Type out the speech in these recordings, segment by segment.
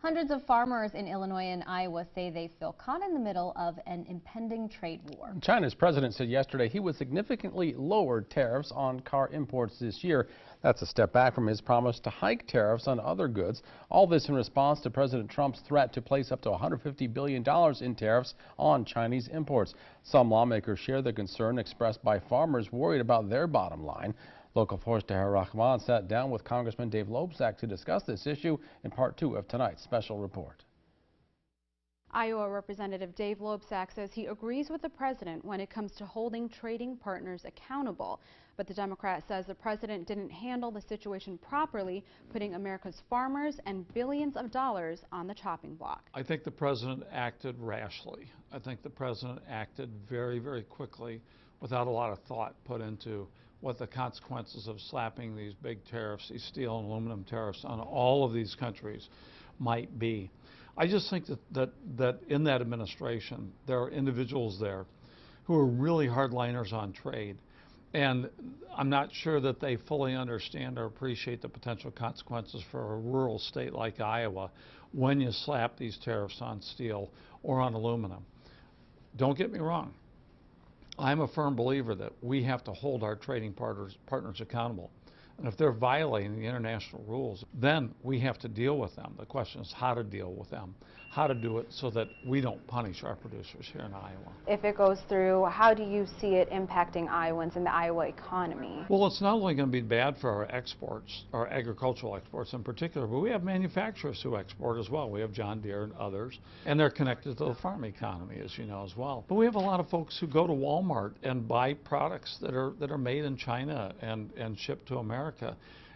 Hundreds of farmers in Illinois and Iowa say they feel caught in the middle of an impending trade war. China's president said yesterday he would significantly lower tariffs on car imports this year. That's a step back from his promise to hike tariffs on other goods. All this in response to President Trump's threat to place up to $150 billion in tariffs on Chinese imports. Some lawmakers share the concern expressed by farmers worried about their bottom line. Local 4's Tahera Rahman sat down with Congressman Loebsack to discuss this issue in part 2 of tonight's special report. Iowa Representative Dave Loebsack says he agrees with the president when it comes to holding trading partners accountable. But the Democrat says the president didn't handle the situation properly, putting America's farmers and billions of dollars on the chopping block. I think the president acted rashly. I think the president acted very, very quickly without a lot of thought put into what the consequences of slapping these big tariffs, these steel and aluminum tariffs on all of these countries might be. I just think that in that administration, there are individuals there who are really hardliners on trade. And I'm not sure that they fully understand or appreciate the potential consequences for a rural state like Iowa when you slap these tariffs on steel or on aluminum. Don't get me wrong. I'm a firm believer that we have to hold our trading partners accountable. And if they're violating the international rules, then we have to deal with them. The question is how to deal with them, how to do it so that we don't punish our producers here in Iowa. If it goes through, how do you see it impacting Iowans and the Iowa economy? Well, it's not only going to be bad for our exports, our agricultural exports in particular, but we have manufacturers who export as well. We have John Deere and others, and they're connected to the farm economy, as you know, as well. But we have a lot of folks who go to Walmart and buy products that are made in China and shipped to America.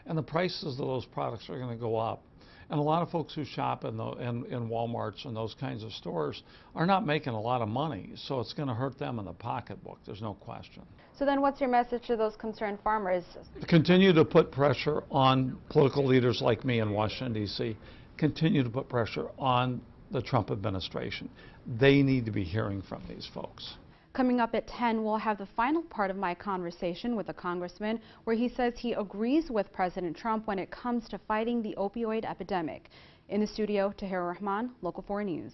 And the prices of those products are going to go up. And a lot of folks who shop in Walmarts and those kinds of stores are not making a lot of money, so it's going to hurt them in the pocketbook, there's no question. So then what's your message to those concerned farmers? Continue to put pressure on political leaders like me in Washington, D.C. Continue to put pressure on the Trump administration. They need to be hearing from these folks. Coming up at 10, we'll have the final part of my conversation with the congressman where he says he agrees with President Trump when it comes to fighting the opioid epidemic. In the studio, Tahera Rahman, Local 4 News.